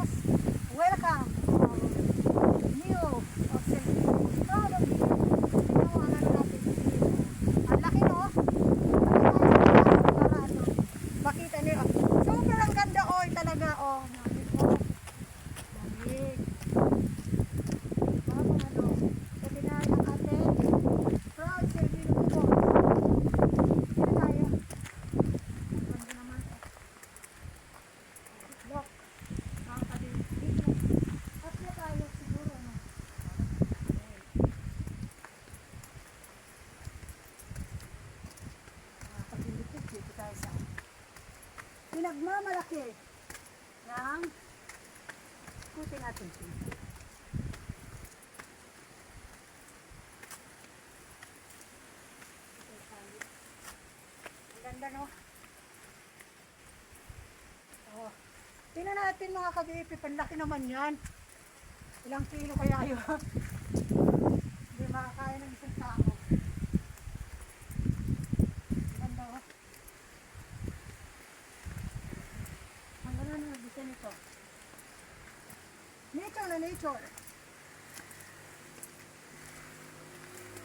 Villalobos. Welcome. New probably. Tingnan mo ang ano natin dito. Ang laki no? Para ano, makita niyo. Sobrang ganda oy talaga oh. Lamig. Bago ano. Sa tinay ang ating proud serving ko. Dito tayo. Ganda naman. Look. Nakakabili dito. At na tayo siguro no. Nakakabili dito tayo sa pinagmamalaki ng ikutin natin siya. Ang ganda no? Oh. Tingnan natin mga ka-BFF, panlaki naman yan. Ilang kilo kaya yun? Hindi makakaya ng isang tao. Ang ganda oh. Ang ganda na design nito. Nature na nature.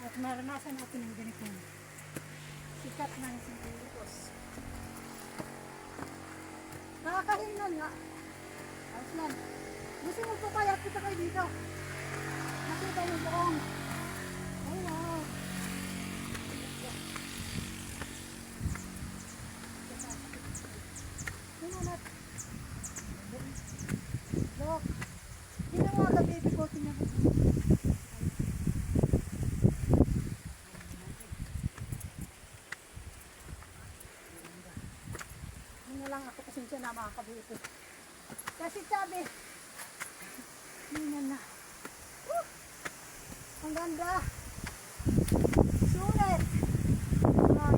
At naranasan natin ang ganito. Sikat na yung Singapos. Nakakahinan nga. Ayos lang. Gusto mo papayat kita kayo dito. Nakita yung buong. Oh wow. Tingnan. Look. Tingnan mo ang baby ko. Tingnan mo. Hindi lang ako pasensya na mga kabiti. Kasi sabi, tingnan na. Ang ganda. Sulit. Ay.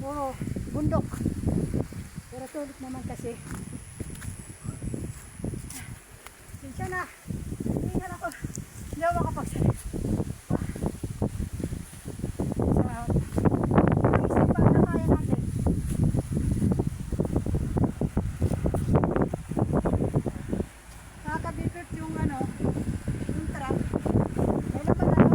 Oo, bundok. Pero sulit naman kasi. Sinsya na. Tingnan ako. Hindi ako makapagsalit. Isip pa na kaya natin. Nakaka-BFF yung ano, yung truck. May laman ano.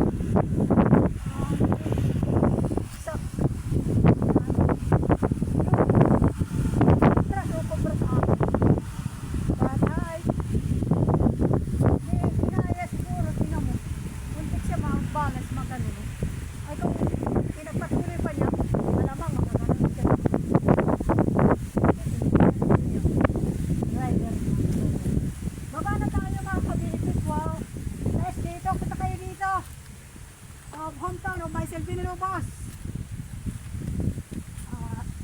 Balance magano. Ay kung pinagpatuloy pa niya, malamang makaganon siya. Driver. Baba na tayo mga ka-BFF. Wow. Guys, dito. Punta kayo dito. Hometown of myself, Villalobos.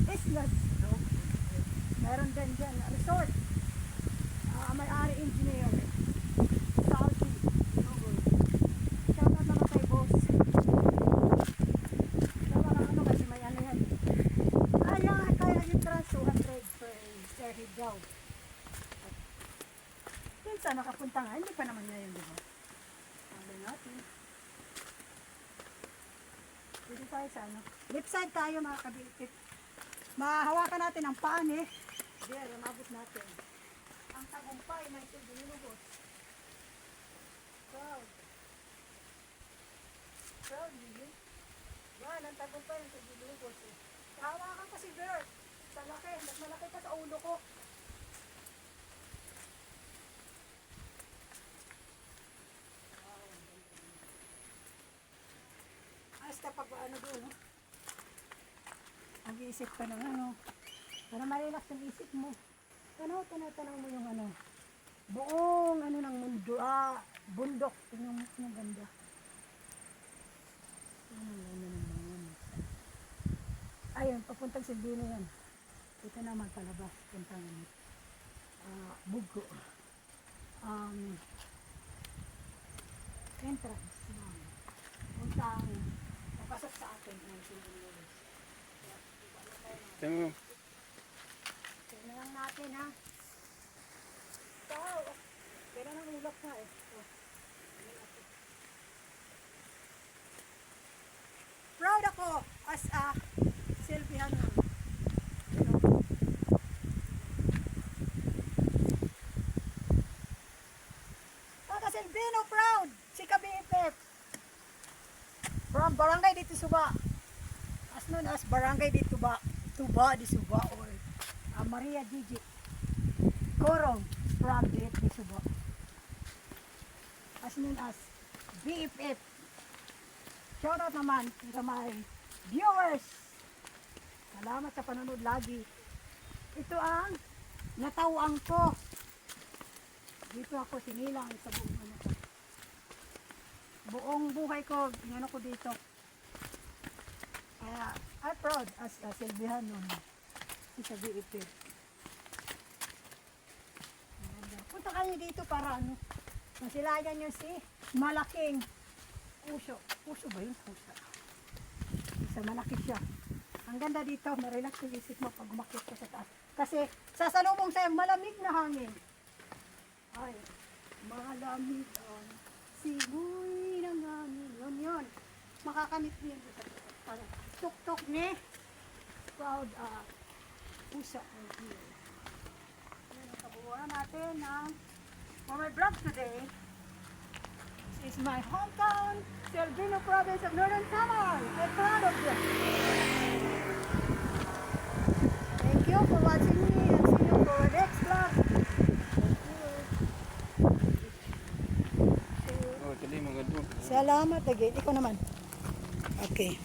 Islas. Meron din dyan. Resort. May-ari engineer. Salty. Shoutout naman kay boss. Ano kasi may ano yan. Ayan, kaya yung trans 200 per head daw. Yun sa nakapunta nga, hindi pa naman ngayon, di ba? Sabi natin. Dito tayo sa ano. Left side tayo mga ka-BFF. Mahawakan natin ang paan eh. There, umabot natin. Ang tagumpay na ito Villalobos. Proud. Proud, hindi? Yan, ang tagumpay na ito Villalobos eh. Hawakan ko si Bert. Sa laki, mas malaki pa sa ulo ko. Wow, hasta pag ano doon, no? Mag-iisip ka ng ano. Para ma-relax ang isip mo. Tanaw mo yung ano. Buong ano ng mundo. Bundok. Tingnan mo yung ganda. Tingnan mo ng mga ayun, papuntang Silvino yan. Ito naman palabas, puntang Bugo. Entrance ng puntang papasok sa atin ng Silvino. Tama. Tingnan lang natin ha. Wow, pero nang ulap na eh. Oh. Proud ako as a Silviano. Taga Silvino proud! Si KBFF! From Barangay di Suba. As known as Barangay di Tuba. Tuba di Suba or Maria Gigi. Korong from di Suba. As known as BFF. Shoutout naman sa my viewers. Salamat sa panonood lagi. Ito ang natawang ko. Dito ako sinilang sa buong ano ko. Buong buhay ko, inano ko dito. Kaya, I'm proud as a Silviano. Sa BFF. Punta kayo dito para ano. Masilayan nyo si malaking puso. Puso ba yun? Puso. Isa malaki siya. Ang ganda dito, marelax yung isip mo pag umakyat ka sa taas. Kasi sasalubong sa'yo malamig na hangin. Ay, malamig ang simoy ng hangin. Yun. Makakamit niyo sa tuk-tuk ni proud pusa. Yan ang kabuuan natin ng for my vlog today. This is my hometown, Silvino province of Northern Samar. I'm proud of you. Thank you for watching me and see you for the next vlog. Oh, tali mga doon. Salamat again. Ikaw naman. Okay.